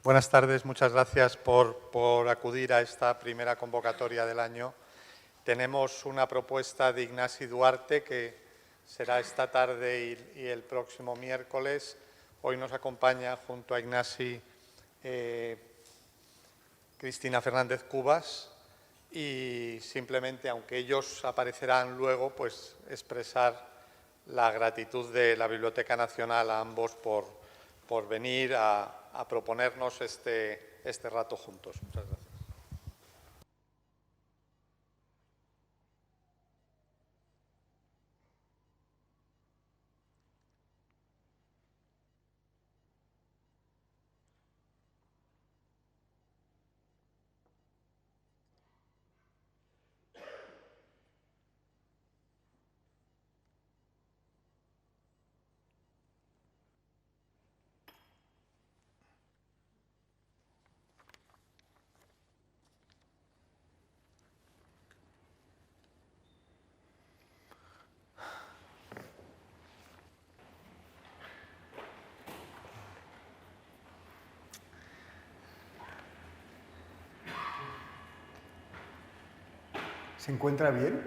Buenas tardes, muchas gracias por acudir a esta primera convocatoria del año. Tenemos una propuesta de Ignasi Duarte que será esta tarde y el próximo miércoles. Hoy nos acompaña junto a Ignasi Cristina Fernández Cubas y simplemente, aunque ellos aparecerán luego, pues expresar la gratitud de la Biblioteca Nacional a ambos por venir a proponernos este rato juntos. Muchas gracias. ¿Se encuentra bien?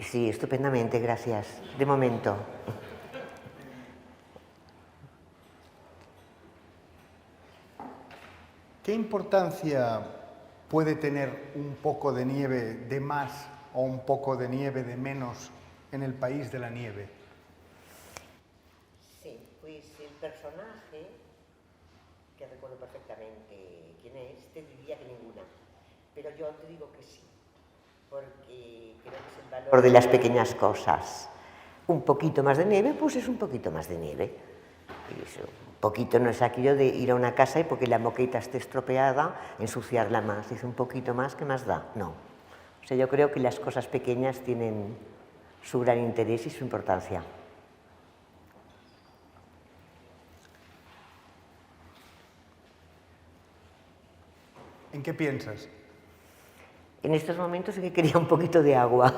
Sí, estupendamente, gracias. De momento. ¿Qué importancia puede tener un poco de nieve de más o un poco de nieve de menos en el país de la nieve? Sí, pues el personaje, que recuerdo perfectamente quién es, te diría que ninguna. Pero yo te digo que sí, porque creo que es el valor de las pequeñas cosas. Un poquito más de nieve, pues es un poquito más de nieve. Y eso, un poquito no es aquello de ir a una casa y porque la moqueta esté estropeada, ensuciarla más. Dice un poquito más, ¿qué más da? No. O sea, yo creo que las cosas pequeñas tienen su gran interés y su importancia. ¿En qué piensas? En estos momentos sí que quería un poquito de agua.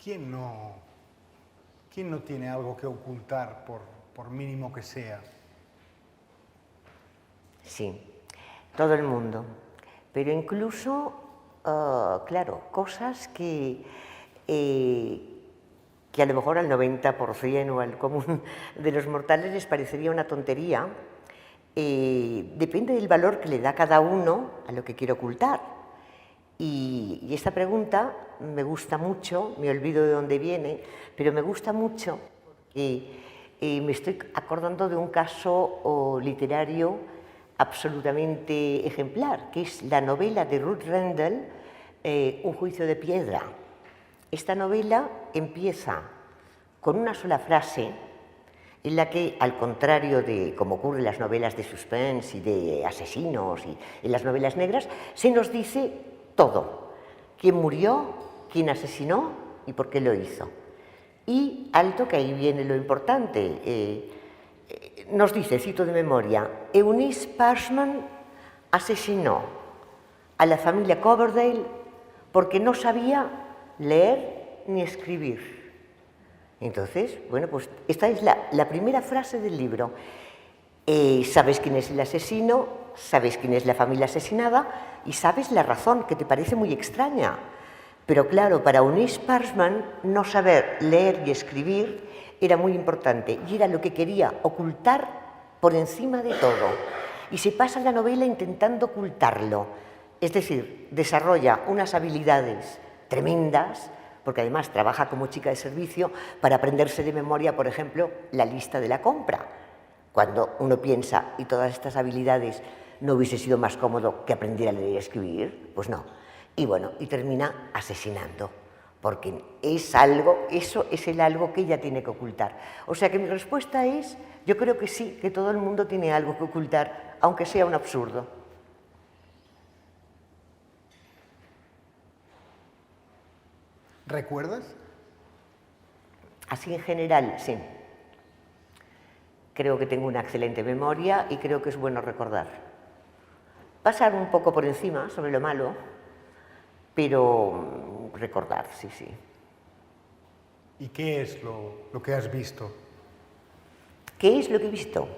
¿Quién no tiene algo que ocultar, por mínimo que sea? Sí, todo el mundo. Pero incluso, claro, cosas que a lo mejor al 90% o al común de los mortales les parecería una tontería, depende del valor que le da cada uno a lo que quiere ocultar. Y esta pregunta me gusta mucho, me olvido de dónde viene, pero me gusta mucho porque me estoy acordando de un caso literario absolutamente ejemplar, que es la novela de Ruth Rendell, Un juicio de piedra. Esta novela empieza con una sola frase en la que, al contrario de como ocurre en las novelas de suspense y de asesinos y en las novelas negras, se nos dice todo. Quién murió, quién asesinó y por qué lo hizo. Y alto, que ahí viene lo importante, nos dice, cito de memoria, Eunice Parchman asesinó a la familia Coverdale porque no sabía leer ni escribir. Entonces, bueno, pues esta es la primera frase del libro. Sabes quién es el asesino, sabes quién es la familia asesinada y sabes la razón, que te parece muy extraña. Pero claro, para Eunice Parchman no saber leer y escribir era muy importante y era lo que quería ocultar por encima de todo. Y se pasa la novela intentando ocultarlo. Es decir, desarrolla unas habilidades tremendas, porque además trabaja como chica de servicio para aprenderse de memoria, por ejemplo, la lista de la compra. Cuando uno piensa, ¿y todas estas habilidades no hubiese sido más cómodo que aprender a leer y escribir? Pues no. Y bueno, y termina asesinando, porque es algo, eso es el algo que ella tiene que ocultar. O sea que mi respuesta es, yo creo que sí, que todo el mundo tiene algo que ocultar, aunque sea un absurdo. ¿Recuerdas? Así en general, sí. creo que tengo una excelente memoria y creo que es bueno recordar. Pasar un poco por encima sobre lo malo, pero recordar, sí, sí. ¿Y qué es lo que has visto? ¿Qué es lo que he visto?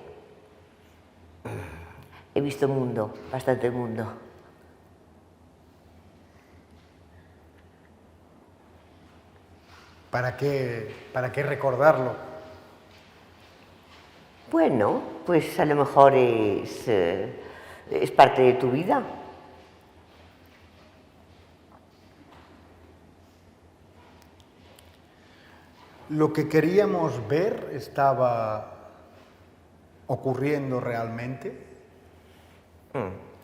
He visto mundo, bastante mundo. ¿Para qué recordarlo? Bueno, pues a lo mejor es parte de tu vida. ¿Lo que queríamos ver estaba ocurriendo realmente?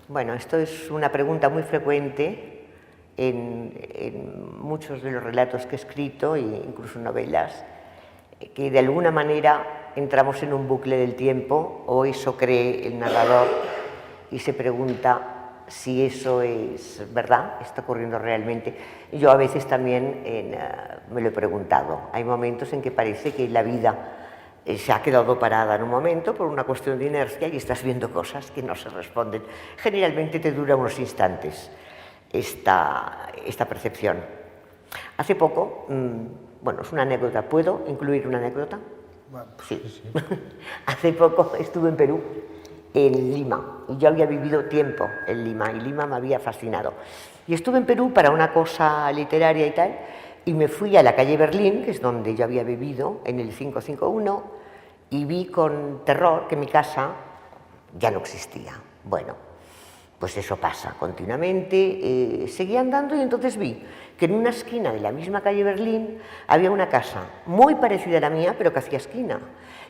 Bueno, esto es una pregunta muy frecuente en muchos de los relatos que he escrito, e incluso novelas, que de alguna manera entramos en un bucle del tiempo, o eso cree el narrador, y se pregunta si eso es verdad, está ocurriendo realmente. Yo a veces también me lo he preguntado. Hay momentos en que parece que la vida se ha quedado parada en un momento por una cuestión de inercia y estás viendo cosas que no se responden. Generalmente te dura unos instantes esta percepción. Hace poco, bueno, es una anécdota, ¿puedo incluir una anécdota? Bueno, Sí. sí. Hace poco estuve en Perú, en Lima, y yo había vivido tiempo en Lima, y Lima me había fascinado. Y estuve en Perú para una cosa literaria y tal, y me fui a la calle Berlín, que es donde yo había vivido, en el 551, y vi con terror que mi casa ya no existía. Bueno, pues eso pasa continuamente. Seguí andando y entonces vi que en una esquina de la misma calle Berlín había una casa muy parecida a la mía, pero que hacía esquina.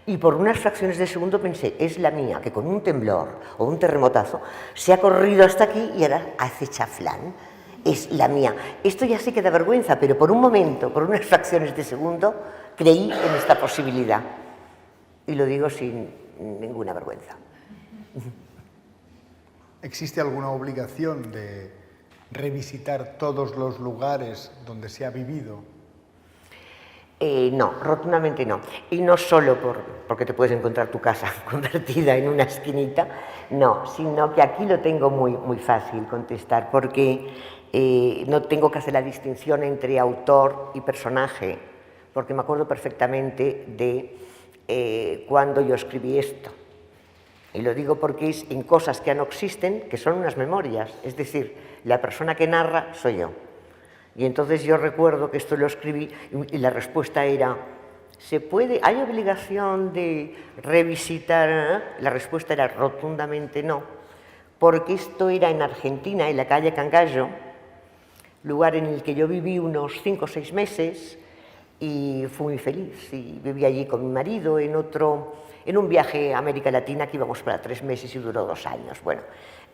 Y por unas fracciones de segundo pensé, es la mía, que con un temblor o un terremotazo se ha corrido hasta aquí y ahora hace chaflán. Es la mía. Esto ya sé que da vergüenza, pero por un momento, por unas fracciones de segundo, creí en esta posibilidad. Y lo digo sin ninguna vergüenza. ¿Existe alguna obligación de revisitar todos los lugares donde se ha vivido? No, rotundamente no. Y no solo porque te puedes encontrar tu casa convertida en una esquinita, no, sino que aquí lo tengo muy fácil contestar, porque no tengo que hacer la distinción entre autor y personaje, porque me acuerdo perfectamente de cuando yo escribí esto. Y lo digo porque es en cosas que ya no existen, que son unas memorias, es decir, la persona que narra soy yo. Y entonces yo recuerdo que esto lo escribí y la respuesta era, ¿hay obligación de revisitar? La respuesta era rotundamente no, porque esto era en Argentina, en la calle Cangallo, lugar en el que yo viví unos 5 o 6 meses y fui muy feliz. Y viví allí con mi marido en un viaje a América Latina que íbamos para 3 meses y duró 2 años. Bueno,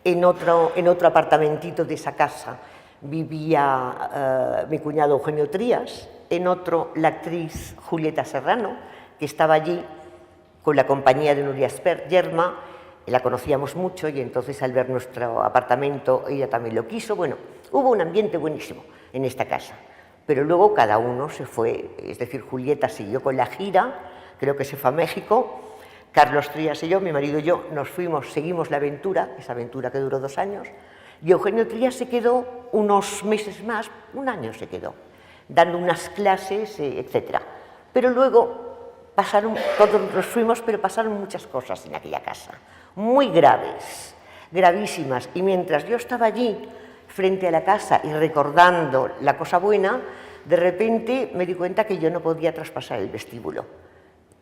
en otro apartamentito de esa casa vivía mi cuñado Eugenio Trías, en otro la actriz Julieta Serrano, que estaba allí con la compañía de Nuria Espert Yerma, la conocíamos mucho y entonces al ver nuestro apartamento ella también lo quiso. Bueno, hubo un ambiente buenísimo en esta casa, pero luego cada uno se fue, es decir, Julieta siguió con la gira, creo que se fue a México, Carlos Trías y yo, mi marido y yo, nos fuimos, seguimos la aventura, esa aventura que duró 2 años, y Eugenio Trías se quedó unos meses más, 1 año se quedó, dando unas clases, etc. Pero luego todos nos fuimos, pero pasaron muchas cosas en aquella casa, muy graves, gravísimas. Y mientras yo estaba allí, frente a la casa y recordando la cosa buena, de repente me di cuenta que yo no podía traspasar el vestíbulo.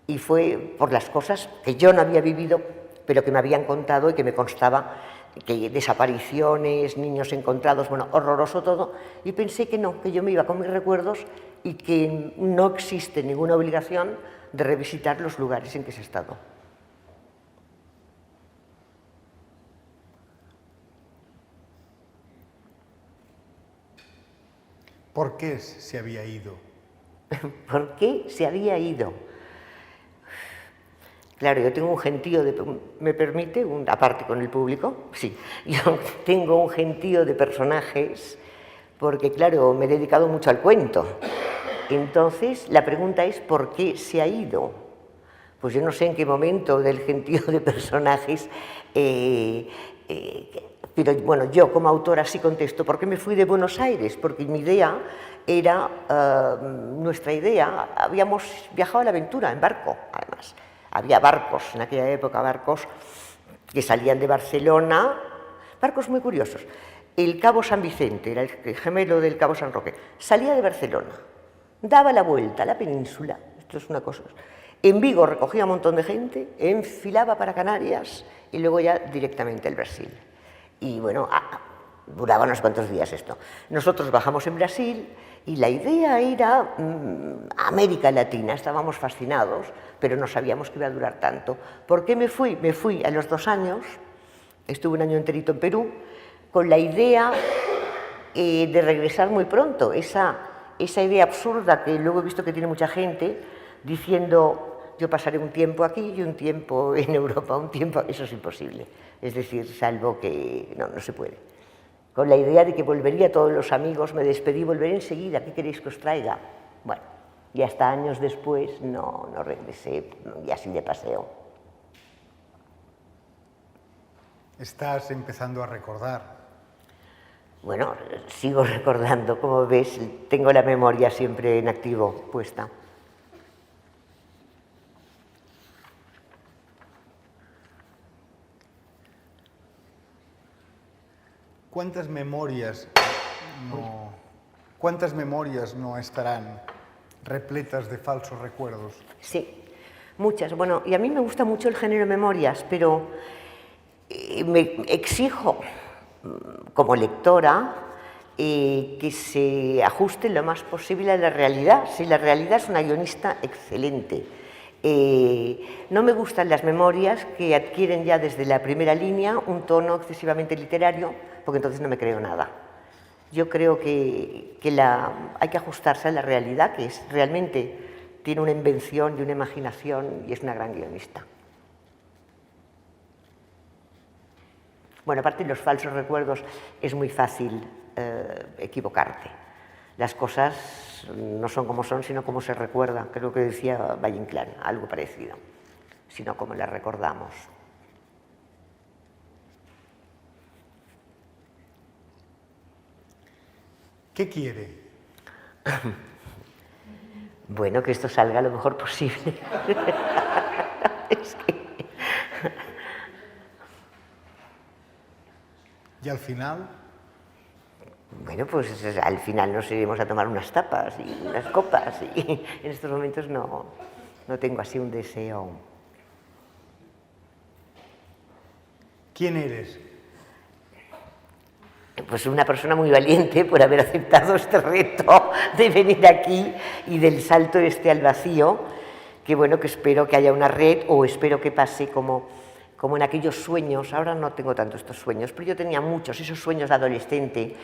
Y fue por las cosas que yo no había vivido, pero que me habían contado y que me constaba, que desapariciones, niños encontrados, bueno, horroroso todo, y pensé que no, que yo me iba con mis recuerdos y que no existe ninguna obligación de revisitar los lugares en que se ha estado. ¿Por qué se había ido? ¿Por qué se había ido? Claro, yo tengo un gentío de... ¿Me permite? Aparte con el público, sí. Yo tengo un gentío de personajes porque, claro, me he dedicado mucho al cuento. Entonces, la pregunta es ¿por qué se ha ido? pues yo no sé en qué momento del gentío de personajes, pero bueno, yo como autora sí contesto, ¿por qué me fui de Buenos Aires? Porque mi idea era, nuestra idea, habíamos viajado a la aventura en barco, además. Había barcos, en aquella época barcos que salían de Barcelona, barcos muy curiosos. El Cabo San Vicente, era el gemelo del Cabo San Roque, salía de Barcelona, daba la vuelta a la península, esto es una cosa, en Vigo recogía un montón de gente, enfilaba para Canarias y luego ya directamente al Brasil. Y bueno, duraba unos cuantos días esto. Nosotros bajamos en Brasil y la idea era América Latina, estábamos fascinados, pero no sabíamos que iba a durar tanto. ¿Por qué me fui? Me fui a los 2 años, estuve un año enterito en Perú, con la idea de regresar muy pronto. Esa idea absurda que luego he visto que tiene mucha gente, diciendo, yo pasaré un tiempo aquí y un tiempo en Europa, un tiempo, eso es imposible. Es decir, salvo que no se puede. Con la idea de que volvería a todos los amigos, me despedí, volveré enseguida, ¿qué queréis que os traiga? Bueno, y hasta años después no regresé, y así de paseo. Estás empezando a recordar. Bueno, sigo recordando, como ves, tengo la memoria siempre en activo puesta. ¿Cuántas memorias no estarán repletas de falsos recuerdos? Sí, muchas. Bueno, y a mí me gusta mucho el género memorias, pero me exijo como lectora que se ajuste lo más posible a la realidad. Si la realidad es una guionista excelente. No me gustan las memorias que adquieren ya desde la primera línea un tono excesivamente literario, porque entonces no me creo nada. Yo creo que hay que ajustarse a la realidad, que realmente tiene una invención y una imaginación y es una gran guionista. Bueno, aparte de los falsos recuerdos, es muy fácil equivocarte. Las cosas no son como son, sino como se recuerdan. Creo que decía Valle Inclán, algo parecido, sino como las recordamos. ¿Qué quiere? Bueno, que esto salga lo mejor posible. Es que... ¿Y al final? Bueno, pues al final nos iremos a tomar unas tapas y unas copas y en estos momentos no tengo así un deseo. ¿Quién eres? Pues una persona muy valiente por haber aceptado este reto de venir aquí y del salto al vacío, que bueno, que espero que haya una red o espero que pase como en aquellos sueños. Ahora no tengo tanto estos sueños, pero yo tenía muchos, esos sueños de adolescente,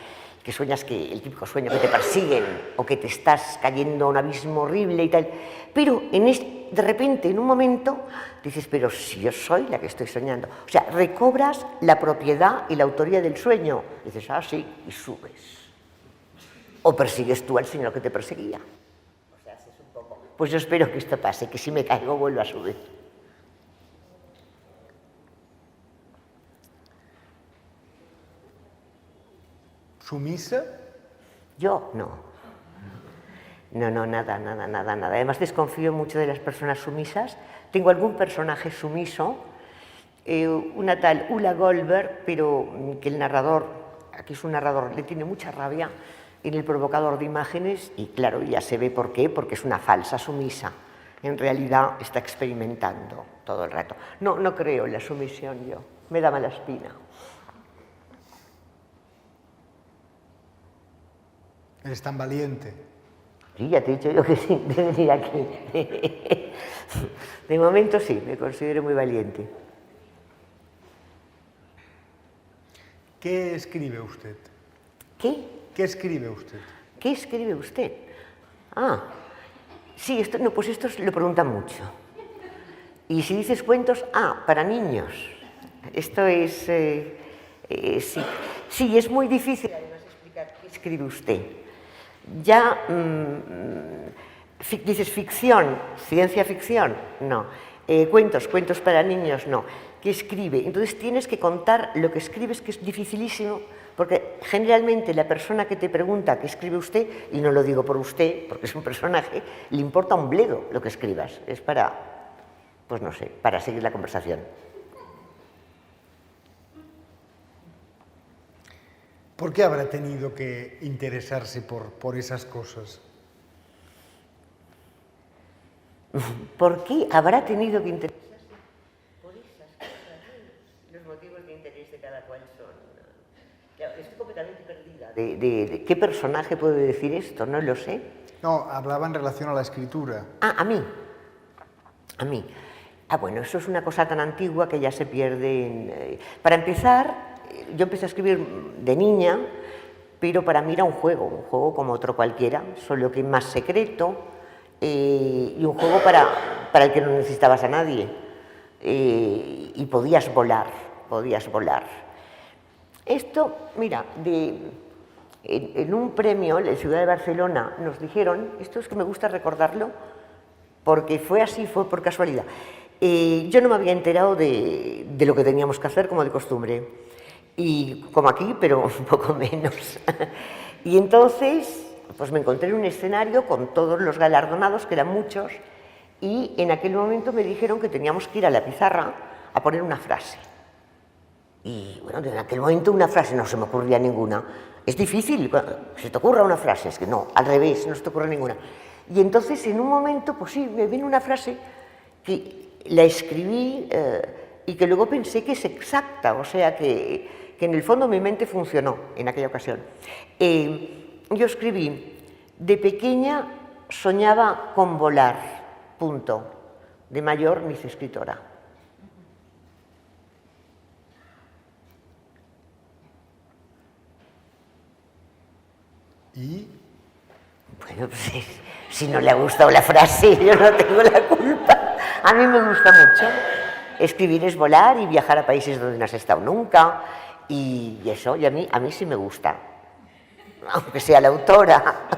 que sueñas que el típico sueño que te persiguen o que te estás cayendo a un abismo horrible y tal, pero de repente, en un momento, dices, pero si yo soy la que estoy soñando. O sea, recobras la propiedad y la autoría del sueño. Dices, sí, y subes. O persigues tú al señor que te perseguía. O sea, haces un poco. Pues yo espero que esto pase, que si me caigo vuelva a subir. ¿Sumisa? Yo no. No, nada. Además desconfío mucho de las personas sumisas. Tengo algún personaje sumiso, una tal Ulla Goldberg, pero que el narrador, aquí es un narrador, le tiene mucha rabia en el provocador de imágenes y claro, ya se ve por qué, porque es una falsa sumisa. En realidad está experimentando todo el rato. No creo en la sumisión yo, me da mala espina. ¿Eres tan valiente? Sí, ya te he dicho yo que sí, de venir aquí. De momento sí, me considero muy valiente. ¿Qué escribe usted? ¿Qué? ¿Qué escribe usted? ¿Qué escribe usted? Sí, pues esto lo preguntan mucho. Y si dices cuentos, para niños. Esto es... sí, es muy difícil además explicar qué escribe usted. Ya dices ficción, ciencia ficción, no. Cuentos para niños no, que escribe. Entonces tienes que contar lo que escribes, que es dificilísimo, porque generalmente la persona que te pregunta qué escribe usted, y no lo digo por usted, porque es un personaje, le importa un bledo lo que escribas. Es para, pues no sé, para seguir la conversación. ¿Por qué habrá tenido que interesarse por esas cosas? ¿Por qué habrá tenido que interesarse por esas cosas? Los motivos de interés de cada cual son... Claro, estoy completamente perdida. ¿De qué personaje puede decir esto? No lo sé. No, hablaba en relación a la escritura. Ah, a mí. A mí. Ah, bueno, eso es una cosa tan antigua que ya se pierde. Para empezar, yo empecé a escribir de niña, pero para mí era un juego como otro cualquiera, solo que más secreto, y un juego para el que no necesitabas a nadie. Y podías volar. Esto, mira, en un premio en la ciudad de Barcelona nos dijeron, esto es que me gusta recordarlo, porque fue así, fue por casualidad. Yo no me había enterado de lo que teníamos que hacer como de costumbre, y como aquí, pero un poco menos. Y entonces, pues me encontré en un escenario con todos los galardonados, que eran muchos, y en aquel momento me dijeron que teníamos que ir a la pizarra a poner una frase. Y bueno, en aquel momento una frase no se me ocurría ninguna. Es difícil, se te ocurra una frase, es que no, al revés, no se te ocurre ninguna. Y entonces en un momento, pues sí, me vino una frase que la escribí y que luego pensé que es exacta, o sea que en el fondo mi mente funcionó en aquella ocasión. Yo escribí, de pequeña soñaba con volar, punto. De mayor me hice escritora. ¿Y? Bueno, pues si no le ha gustado la frase, yo no tengo la culpa. A mí me gusta mucho. Escribir es volar y viajar a países donde no has estado nunca. Y eso, y a mí sí me gusta. Aunque sea la autora,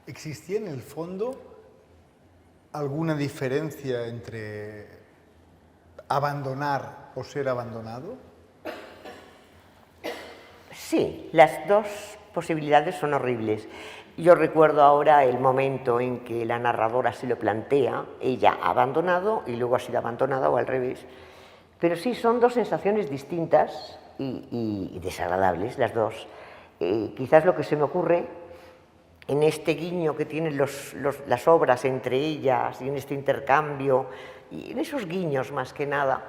¿Existía en el fondo alguna diferencia entre abandonar o ser abandonado? Sí, las dos posibilidades son horribles. Yo recuerdo ahora el momento en que la narradora se lo plantea, ella ha abandonado y luego ha sido abandonada o al revés. Pero sí, son dos sensaciones distintas y desagradables, las dos. Quizás lo que se me ocurre en este guiño que tienen las obras entre ellas y en este intercambio, y en esos guiños más que nada,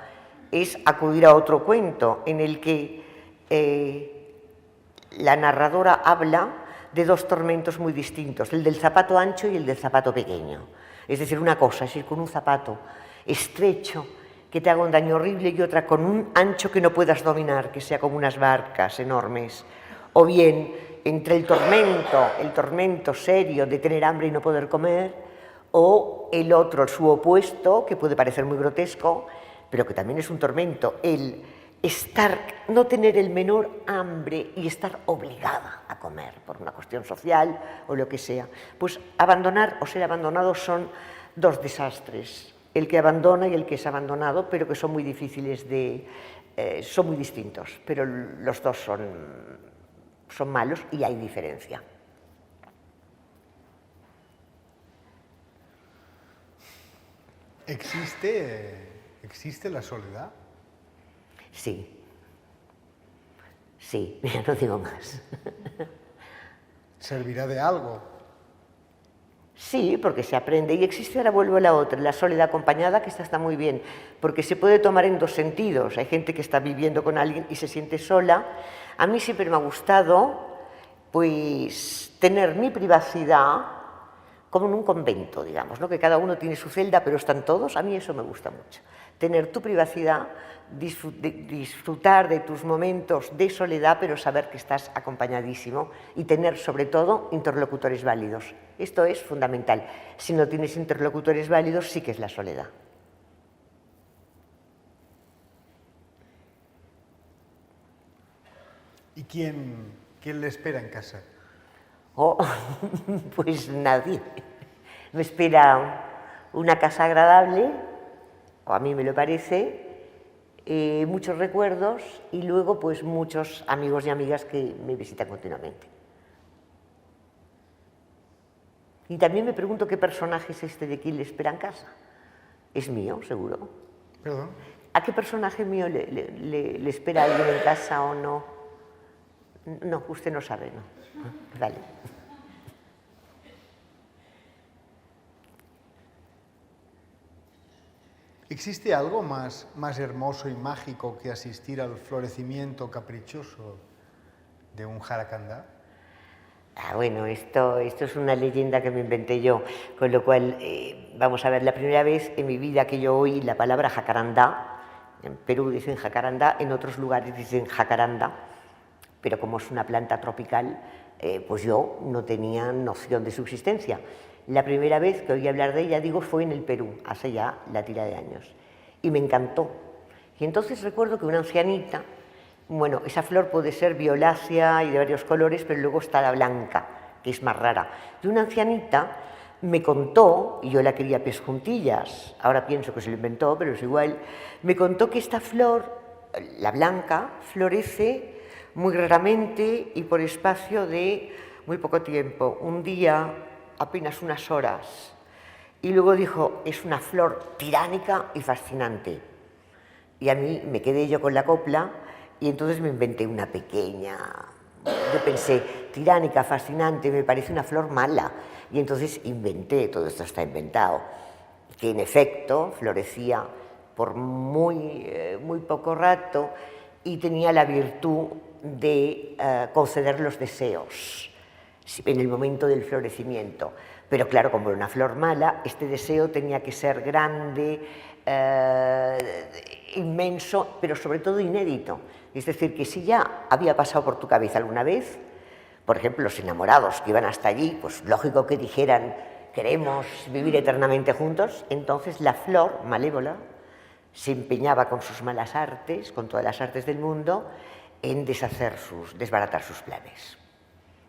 es acudir a otro cuento en el que la narradora habla de dos tormentos muy distintos, el del zapato ancho y el del zapato pequeño. Es decir, una cosa es ir con un zapato estrecho que te haga un daño horrible y otra con un ancho que no puedas dominar, que sea como unas barcas enormes. O bien, entre el tormento serio de tener hambre y no poder comer, o el otro, su opuesto, que puede parecer muy grotesco, pero que también es un tormento, el no tener el menor hambre y estar obligada a comer por una cuestión social o lo que sea. Pues abandonar o ser abandonado son dos desastres, el que abandona y el que es abandonado, pero que son muy difíciles son muy distintos, pero los dos son malos y hay diferencia. ¿Existe la soledad? Sí, ya no digo más. ¿Servirá de algo? Sí, porque se aprende. Y existe, ahora vuelvo a la otra, la soledad acompañada, que esta está muy bien, porque se puede tomar en dos sentidos. Hay gente que está viviendo con alguien y se siente sola. A mí siempre me ha gustado, pues, tener mi privacidad como en un convento, digamos, ¿no? Que cada uno tiene su celda, pero están todos. A mí eso me gusta mucho. Tener tu privacidad, disfrutar de tus momentos de soledad, pero saber que estás acompañadísimo y tener, sobre todo, interlocutores válidos. Esto es fundamental. Si no tienes interlocutores válidos, sí que es la soledad. ¿Y ¿Quién le espera en casa? Oh, pues nadie. Me espera una casa agradable, o a mí me lo parece, muchos recuerdos y luego pues muchos amigos y amigas que me visitan continuamente. Y también me pregunto qué personaje es este de quién le espera en casa. ¿Es mío, seguro? ¿Perdón? ¿A qué personaje mío le espera alguien en casa o no? No, usted no sabe, ¿no? Vale. ¿Existe algo más hermoso y mágico que asistir al florecimiento caprichoso de un jaracandá? Bueno, esto es una leyenda que me inventé yo, con lo cual, vamos a ver, la primera vez en mi vida que yo oí la palabra jacarandá, en Perú dicen jacarandá, en otros lugares dicen jacaranda, pero como es una planta tropical, pues yo no tenía noción de su existencia. La primera vez que oí hablar de ella, digo, fue en el Perú, hace ya la tira de años, y me encantó. Y entonces recuerdo que una ancianita, bueno, esa flor puede ser violácea y de varios colores, pero luego está la blanca, que es más rara. Y una ancianita me contó, y yo la quería pies juntillas, ahora pienso que se lo inventó, pero es igual, me contó que esta flor, la blanca, florece muy raramente y por espacio de muy poco tiempo, un día, apenas unas horas. Y luego dijo, es una flor tiránica y fascinante. Y a mí me quedé yo con la copla y entonces me inventé una pequeña. Yo pensé, tiránica, fascinante, me parece una flor mala. Y entonces inventé, todo esto está inventado, que en efecto florecía por muy poco rato y tenía la virtud de conceder los deseos en el momento del florecimiento. Pero claro, como era una flor mala, este deseo tenía que ser grande, inmenso, pero sobre todo inédito. Es decir, que si ya había pasado por tu cabeza alguna vez, por ejemplo, los enamorados que iban hasta allí, pues lógico que dijeran, queremos vivir eternamente juntos, entonces la flor malévola se empeñaba con sus malas artes, con todas las artes del mundo, en desbaratar sus planes.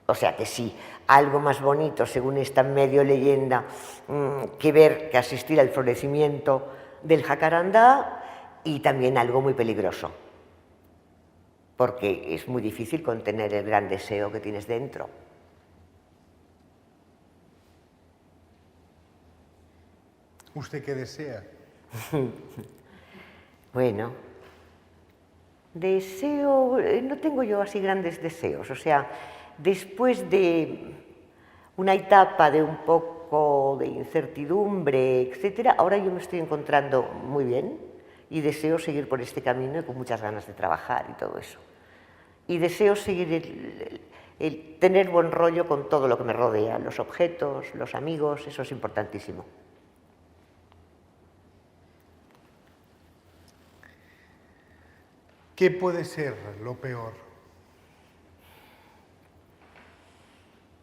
O sea que sí, algo más bonito, según esta medio leyenda, que asistir al florecimiento del jacarandá, y también algo muy peligroso, porque es muy difícil contener el gran deseo que tienes dentro. ¿Usted qué desea? Bueno, deseo, no tengo yo así grandes deseos, o sea, después de una etapa de un poco de incertidumbre, etcétera, ahora yo me estoy encontrando muy bien y deseo seguir por este camino y con muchas ganas de trabajar y todo eso. Y deseo seguir el tener buen rollo con todo lo que me rodea, los objetos, los amigos, eso es importantísimo. ¿Qué puede ser lo peor?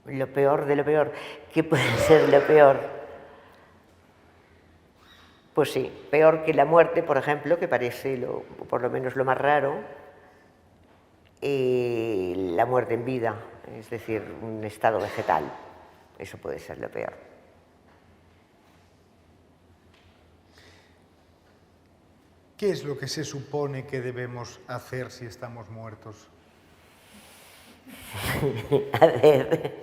Lo peor de lo peor. ¿Qué puede ser lo peor? Pues sí, peor que la muerte, por ejemplo, que parece por lo menos lo más raro, la muerte en vida, es decir, un estado vegetal. Eso puede ser lo peor. ¿Qué es lo que se supone que debemos hacer si estamos muertos? A ver,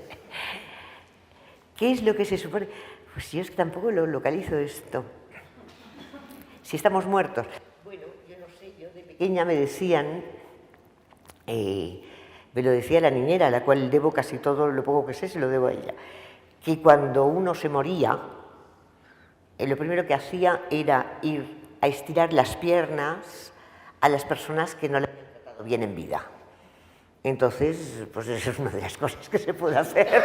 ¿qué es lo que se supone? Pues yo es que tampoco lo localizo esto. Si estamos muertos. Bueno, yo no sé, yo de pequeña me decían, me lo decía la niñera, a la cual debo casi todo lo poco que sé, se lo debo a ella, que cuando uno se moría, lo primero que hacía era ir a estirar las piernas a las personas que no le habían tratado bien en vida. Entonces, pues eso es una de las cosas que se puede hacer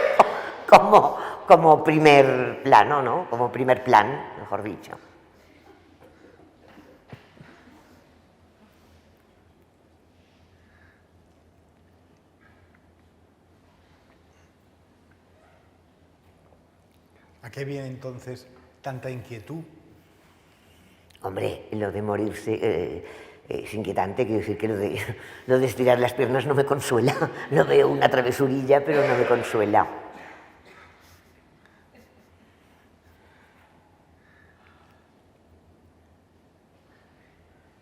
como primer plano, ¿no? Como primer plan, mejor dicho. ¿A qué viene entonces tanta inquietud? Hombre, lo de morirse, Es inquietante, quiero decir que lo de estirar las piernas no me consuela. Lo veo una travesurilla, pero no me consuela.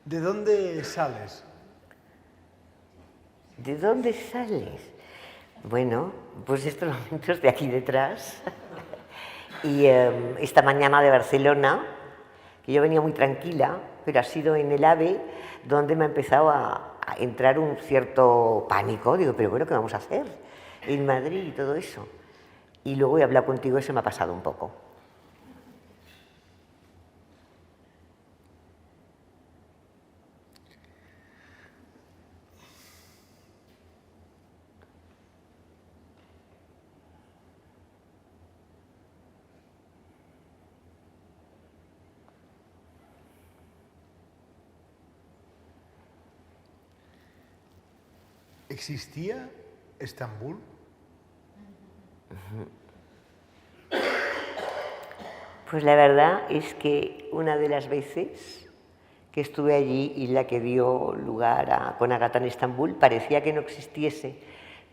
¿De dónde sales? ¿De dónde sales? Bueno, pues estos momentos de aquí detrás. Y esta mañana de Barcelona, que yo venía muy tranquila, pero ha sido en el AVE donde me ha empezado a entrar un cierto pánico. Digo, pero bueno, ¿qué vamos a hacer en Madrid y todo eso? Y luego he hablado contigo y se me ha pasado un poco. ¿Existía Estambul? Pues la verdad es que una de las veces que estuve allí y la que dio lugar a Konagatán en Estambul parecía que no existiese,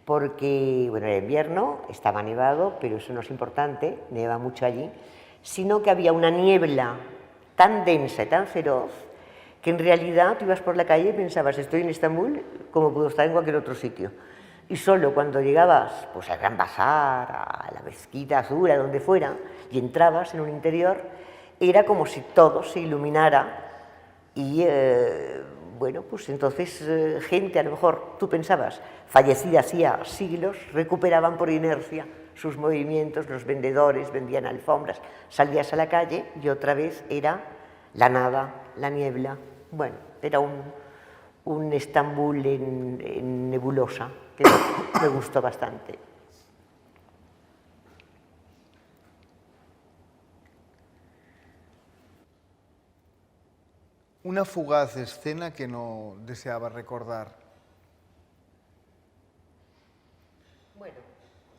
porque, bueno, era invierno, estaba nevado, pero eso no es importante, neva mucho allí, sino que había una niebla tan densa y tan feroz que en realidad tú ibas por la calle y pensabas, estoy en Estambul como puedo estar en cualquier otro sitio. Y solo cuando llegabas pues, al Gran Bazar, a la Mezquita Azul, a donde fuera, y entrabas en un interior, era como si todo se iluminara y, bueno, pues entonces gente, a lo mejor tú pensabas, fallecida hacía siglos, recuperaban por inercia sus movimientos, los vendedores vendían alfombras, salías a la calle y otra vez era la nada, la niebla. Bueno, era un Estambul en nebulosa, que me gustó bastante. Una fugaz escena que no deseaba recordar. Bueno,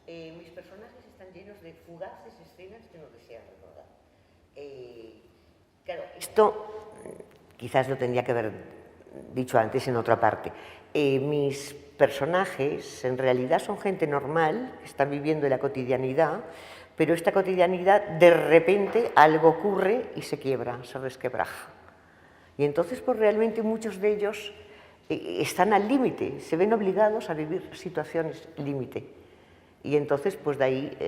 mis personajes están llenos de fugaces escenas que no desean recordar. Claro, esto quizás lo tendría que haber dicho antes en otra parte. Mis personajes en realidad son gente normal, que están viviendo la cotidianidad, pero esta cotidianidad de repente algo ocurre y se quiebra, se resquebraja. Y entonces pues realmente muchos de ellos están al límite, se ven obligados a vivir situaciones límite. Y entonces pues de ahí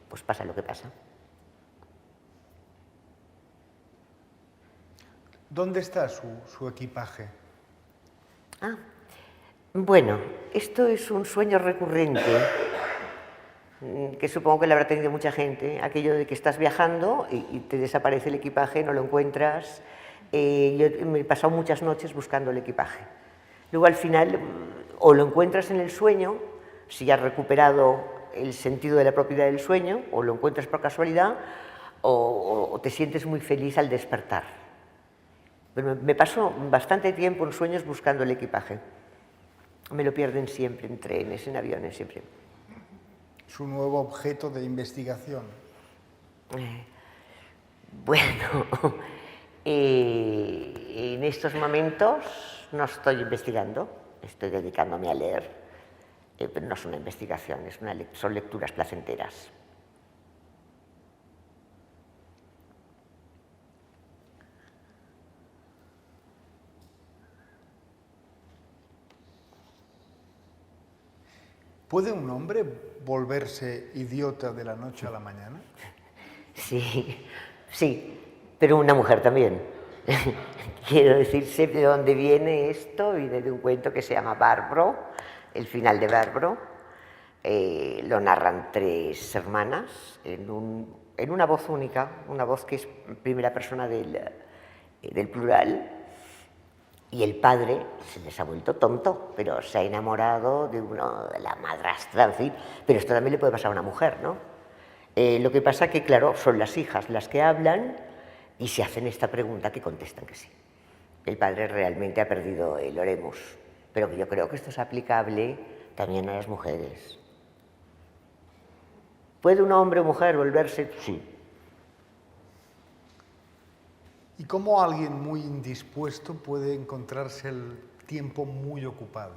pues pasa lo que pasa. ¿Dónde está su equipaje? Bueno, esto es un sueño recurrente, que supongo que lo habrá tenido mucha gente, aquello de que estás viajando y te desaparece el equipaje, no lo encuentras. Yo me he pasado muchas noches buscando el equipaje. Luego al final o lo encuentras en el sueño, si has recuperado el sentido de la propiedad del sueño, o lo encuentras por casualidad, o te sientes muy feliz al despertar. Pero me paso bastante tiempo en sueños buscando el equipaje. Me lo pierden siempre, en trenes, en aviones, siempre. ¿Su nuevo objeto de investigación? Bueno, en estos momentos no estoy investigando, estoy dedicándome a leer, pero no es una investigación, son lecturas placenteras. ¿Puede un hombre volverse idiota de la noche a la mañana? Sí, sí, pero una mujer también. Quiero decir, sé de dónde viene esto, viene de un cuento que se llama Barbro, el final de Barbro. Lo narran tres hermanas en una voz única, una voz que es primera persona del plural. Y el padre se les ha vuelto tonto, pero se ha enamorado de la madrastra, en fin. Pero esto también le puede pasar a una mujer, ¿no? Lo que pasa que, claro, son las hijas las que hablan y se hacen esta pregunta que contestan que sí. El padre realmente ha perdido el oremus, pero que yo creo que esto es aplicable también a las mujeres. ¿Puede un hombre o mujer volverse? Sí. ¿Y cómo alguien muy indispuesto puede encontrarse el tiempo muy ocupado?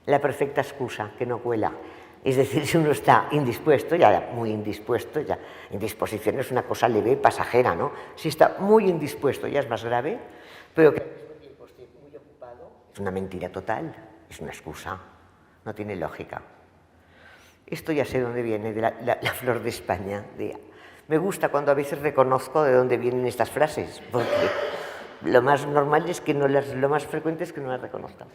La perfecta excusa, que no cuela. Es decir, si uno está indispuesto, ya muy indispuesto, ya indisposición es una cosa leve, pasajera, ¿no? Si está muy indispuesto ya es más grave, pero que al mismo tiempo esté muy ocupado es una mentira total, es una excusa, no tiene lógica. Esto ya sé dónde viene, de la flor de España. Me gusta cuando a veces reconozco de dónde vienen estas frases, porque lo más normal es que lo más frecuente es que no las reconozca.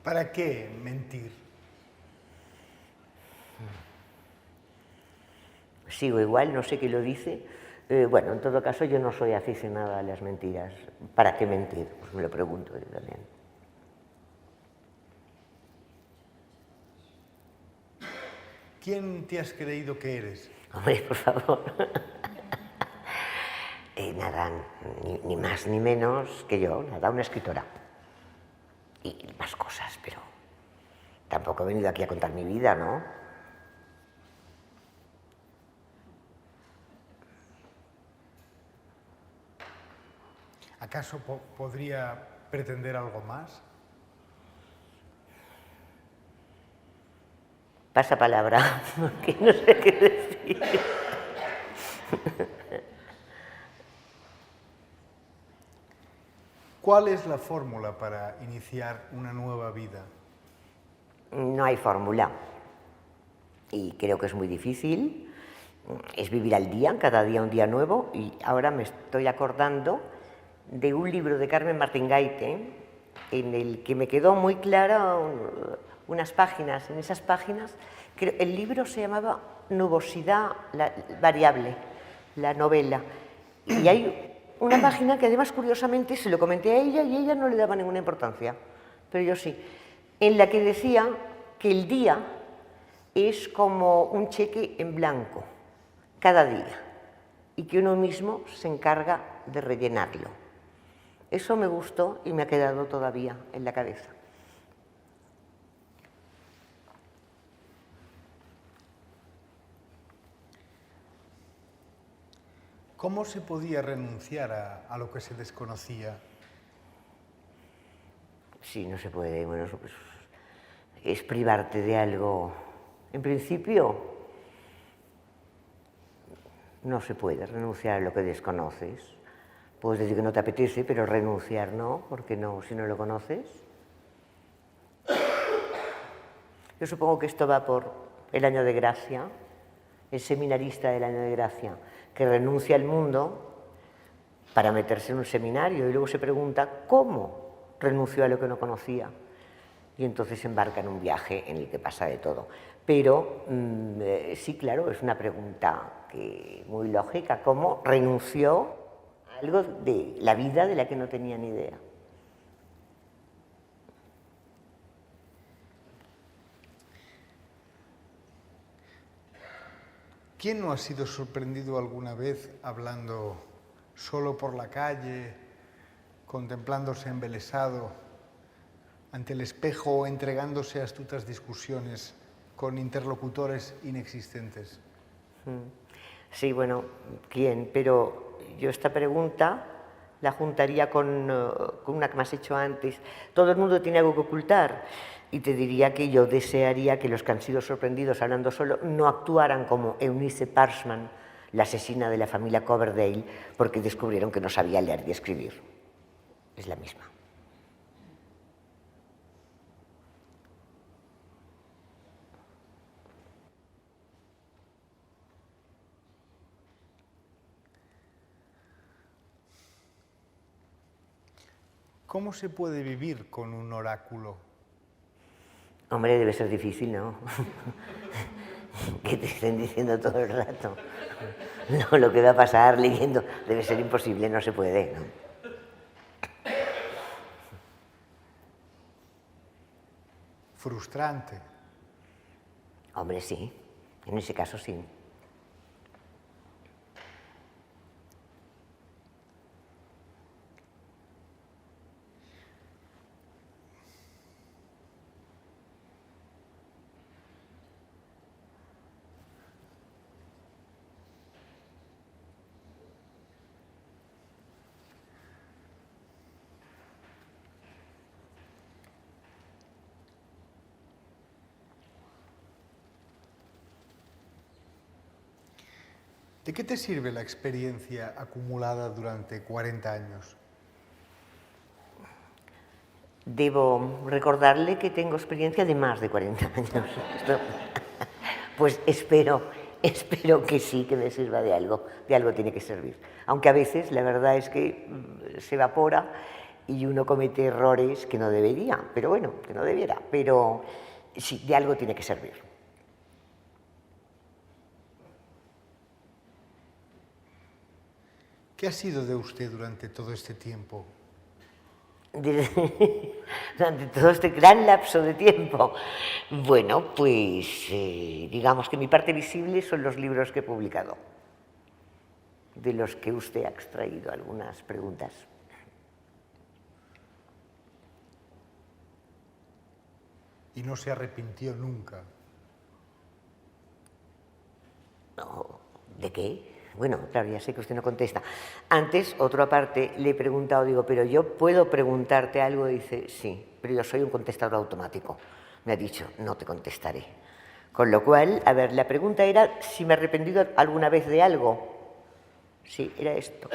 ¿Para qué mentir? Sigo igual, no sé qué lo dice. Bueno, en todo caso, yo no soy aficionada a las mentiras. ¿Para qué mentir? Pues me lo pregunto yo también. ¿Quién te has creído que eres? Hombre, por favor. Nada, ni más ni menos que yo, nada, una escritora. Y más cosas, pero tampoco he venido aquí a contar mi vida, ¿no? ¿Acaso podría pretender algo más? Pasa palabra, porque no sé qué decir. ¿Cuál es la fórmula para iniciar una nueva vida? No hay fórmula. Y creo que es muy difícil. Es vivir al día, cada día un día nuevo. Y ahora me estoy acordando de un libro de Carmen Martín Gaite, en el que me quedó muy clara unas páginas. En esas páginas, el libro se llamaba Nubosidad variable, la novela. Y hay una página que además, curiosamente, se lo comenté a ella y ella no le daba ninguna importancia, pero yo sí, en la que decía que el día es como un cheque en blanco, cada día, y que uno mismo se encarga de rellenarlo. Eso me gustó y me ha quedado todavía en la cabeza. ¿Cómo se podía renunciar a lo que se desconocía? Sí, no se puede. Bueno, pues, es privarte de algo. En principio, no se puede renunciar a lo que desconoces. Puedes decir que no te apetece, pero renunciar no, porque no, si no lo conoces. Yo supongo que esto va por el año de gracia, el seminarista del año de gracia, que renuncia al mundo para meterse en un seminario y luego se pregunta cómo renunció a lo que no conocía. Y entonces se embarca en un viaje en el que pasa de todo. Pero sí, claro, es una pregunta muy lógica. ¿Cómo renunció a algo de la vida de la que no tenía ni idea? ¿Quién no ha sido sorprendido alguna vez hablando solo por la calle, contemplándose embelesado ante el espejo o entregándose a astutas discusiones con interlocutores inexistentes? Sí, bueno, ¿quién? Pero yo esta pregunta la juntaría con una que me has hecho antes. Todo el mundo tiene algo que ocultar. Y te diría que yo desearía que los que han sido sorprendidos hablando solo no actuaran como Eunice Parsman, la asesina de la familia Coverdale, porque descubrieron que no sabía leer y escribir. Es la misma. ¿Cómo se puede vivir con un oráculo? Hombre, debe ser difícil, ¿no? Que te estén diciendo todo el rato. No, lo que va a pasar leyendo debe ser imposible, no se puede, ¿no? Frustrante. Hombre, sí. En ese caso, sí. ¿De qué te sirve la experiencia acumulada durante 40 años? Debo recordarle que tengo experiencia de más de 40 años. Pues espero que sí, que me sirva de algo tiene que servir. Aunque a veces la verdad es que se evapora y uno comete errores que no debería, pero bueno, que no debiera, pero sí, de algo tiene que servir. ¿Qué ha sido de usted durante todo este tiempo? Durante todo este gran lapso de tiempo. Bueno, pues digamos que mi parte visible son los libros que he publicado, de los que usted ha extraído algunas preguntas. ¿Y no se arrepintió nunca? No, ¿de qué? Bueno, claro, ya sé que usted no contesta. Antes, otra parte, le he preguntado, digo, ¿pero yo puedo preguntarte algo? Y dice, sí, pero yo soy un contestador automático. Me ha dicho, no te contestaré. Con lo cual, a ver, la pregunta era si me he arrepentido alguna vez de algo. Sí, era esto.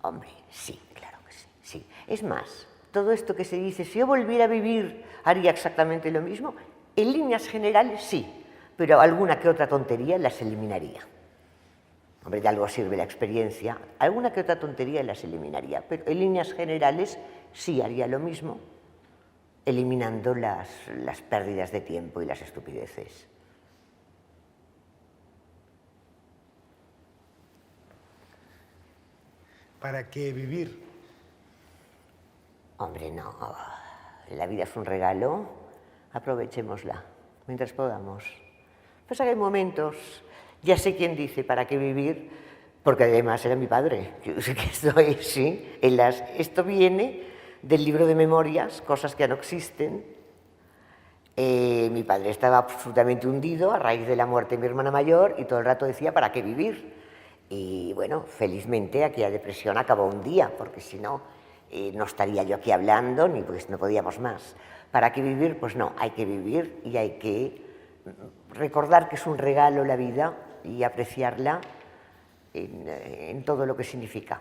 Hombre, sí, claro que sí, sí. Es más, todo esto que se dice, si yo volviera a vivir, haría exactamente lo mismo, en líneas generales sí, pero alguna que otra tontería las eliminaría. Hombre, de algo sirve la experiencia, alguna que otra tontería las eliminaría, pero en líneas generales sí haría lo mismo, eliminando las pérdidas de tiempo y las estupideces. ¿Para qué vivir? Hombre, no, la vida es un regalo, aprovechémosla mientras podamos. Pues hay momentos, ya sé quién dice para qué vivir, porque además era mi padre. Yo sé que esto viene del libro de memorias, cosas que ya no existen. Mi padre estaba absolutamente hundido a raíz de la muerte de mi hermana mayor y todo el rato decía para qué vivir. Y bueno, felizmente aquella depresión acabó un día, porque si no, no estaría yo aquí hablando, ni pues no podíamos más. ¿Para qué vivir? Pues no, hay que vivir y hay que recordar que es un regalo la vida y apreciarla en todo lo que significa.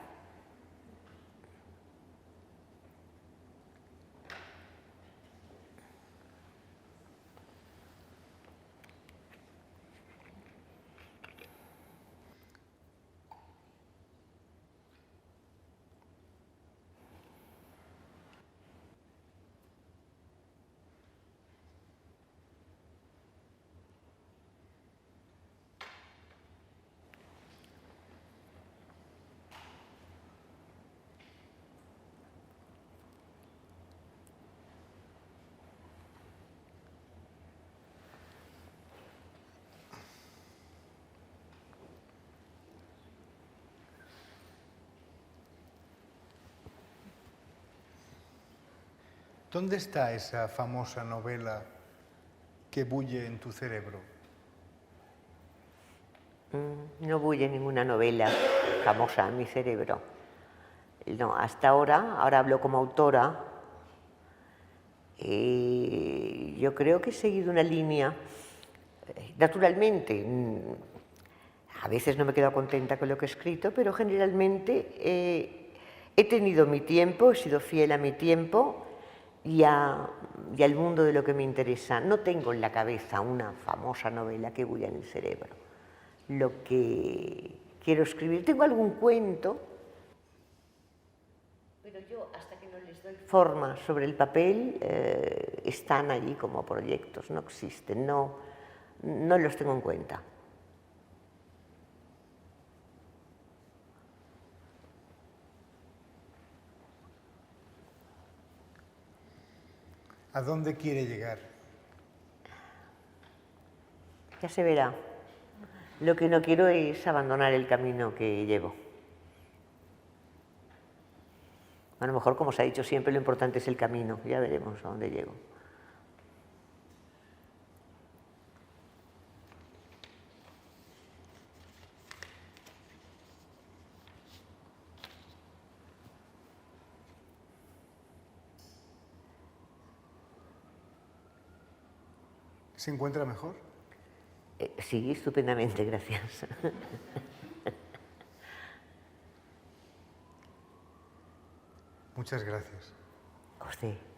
¿Dónde está esa famosa novela que bulle en tu cerebro? No bulle ninguna novela famosa en mi cerebro. No, hasta ahora hablo como autora, yo creo que he seguido una línea, naturalmente, a veces no me he quedado contenta con lo que he escrito, pero generalmente he tenido mi tiempo, he sido fiel a mi tiempo y al mundo de lo que me interesa. No tengo en la cabeza una famosa novela que bulla en el cerebro. Lo que quiero escribir, tengo algún cuento, pero yo hasta que no les doy forma sobre el papel, están allí como proyectos, no existen, no los tengo en cuenta. ¿A dónde quiere llegar? Ya se verá. Lo que no quiero es abandonar el camino que llevo. A lo mejor, como se ha dicho siempre, lo importante es el camino. Ya veremos a dónde llego. ¿Se encuentra mejor? Sí, estupendamente, gracias. Muchas gracias. A usted.